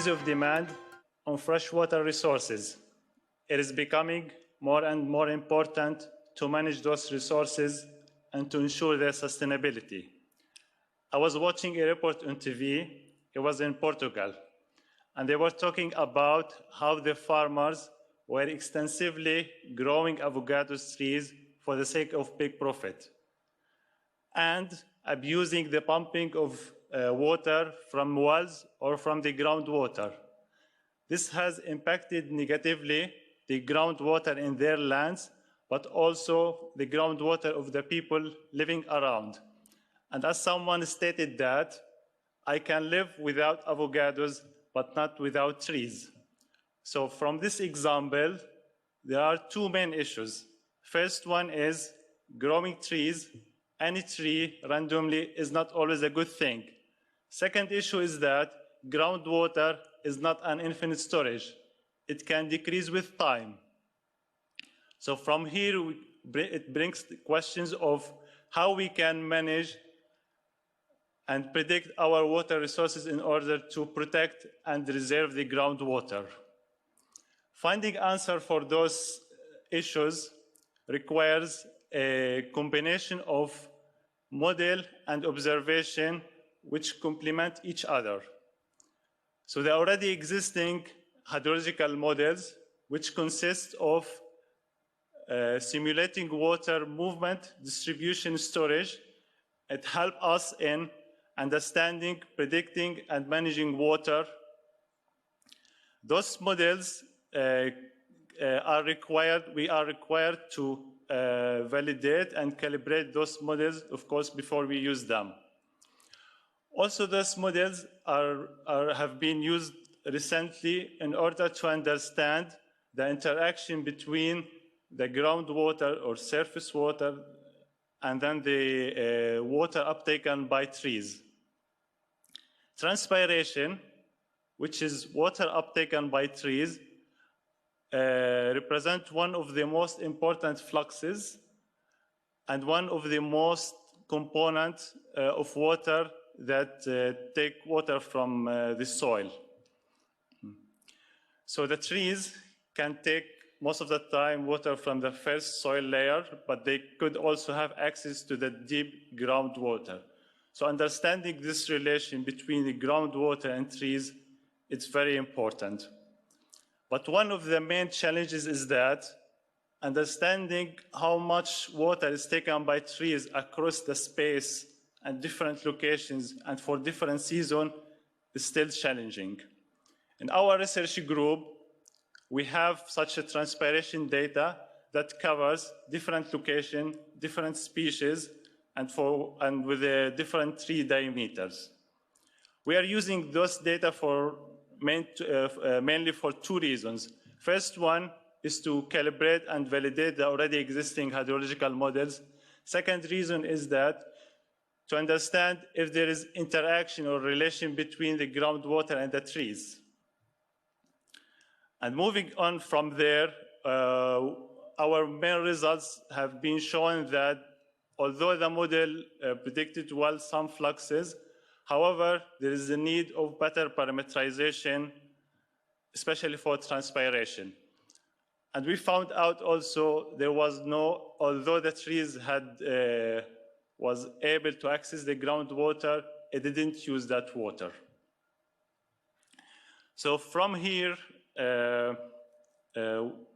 increase of demand on freshwater resources. It is becoming more and more important to manage those resources and to ensure their sustainability. I was watching a report on TV, it was in Portugal, and they were talking about how the farmers were extensively growing avocado trees for the sake of big profit and abusing the pumping of water from wells or from the groundwater. This has impacted negatively the groundwater in their lands, but also the groundwater of the people living around. And as someone stated that, I can live without avocados, but not without trees. So from this example, there are two main issues. First one is growing trees. Any tree randomly is not always a good thing. Second issue is that groundwater is not an infinite storage. It can decrease with time. So from here, it brings the questions of how we can manage and predict our water resources in order to protect and reserve the groundwater. Finding answer for those issues requires a combination of model and observation which complement each other. So the already existing hydrological models, which consist of simulating water movement, distribution, storage, it helps us in understanding, predicting, and managing water. Those models are required, we are required to validate and calibrate those models, of course, before we use them. Also, those models have been used recently in order to understand the interaction between the groundwater or surface water and then the water uptaken by trees. Transpiration, which is water uptaken by trees, represent one of the most important fluxes and one of the most components of water that take water from the soil. So the trees can take most of the time water from the first soil layer, but they could also have access to the deep groundwater. So understanding this relation between the groundwater and trees, it's very important. But one of the main challenges is that understanding how much water is taken by trees across the space and different locations and for different seasons is still challenging. In our research group, we have such a transpiration data that covers different locations, different species, and with different tree diameters. We are using those data for mainly for two reasons. First one is to calibrate and validate the already existing hydrological models. Second reason is that to understand if there is interaction or relation between the groundwater and the trees. And moving on from there, our main results have been showing that although the model predicted well some fluxes, however, there is a need of better parameterization, especially for transpiration. And we found out also there was no, although the trees was able to access the groundwater, it didn't use that water. So from here,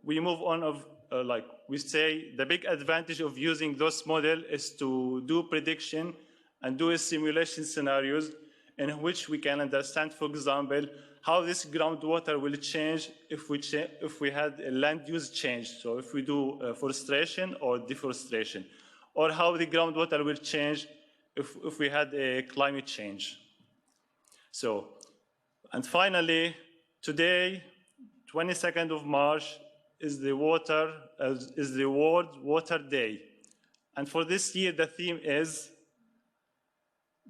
we move on of, like we say, the big advantage of using those models is to do prediction and do a simulation scenarios in which we can understand, for example, how this groundwater will change if we had a land use change. So if we do forestation or deforestation, or how the groundwater will change if we had a climate change. So, and finally, today, 22nd of March, is the World Water Day. And for this year, the theme is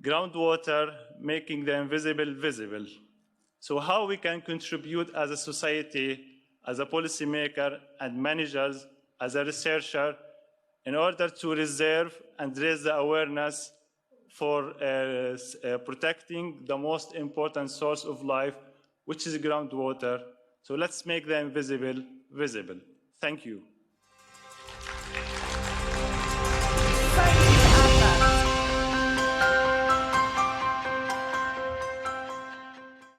groundwater, making the invisible visible. So how we can contribute as a society, as a policymaker and managers, as a researcher, in order to reserve and raise the awareness for protecting the most important source of life, which is groundwater. So let's make the invisible visible. Thank you.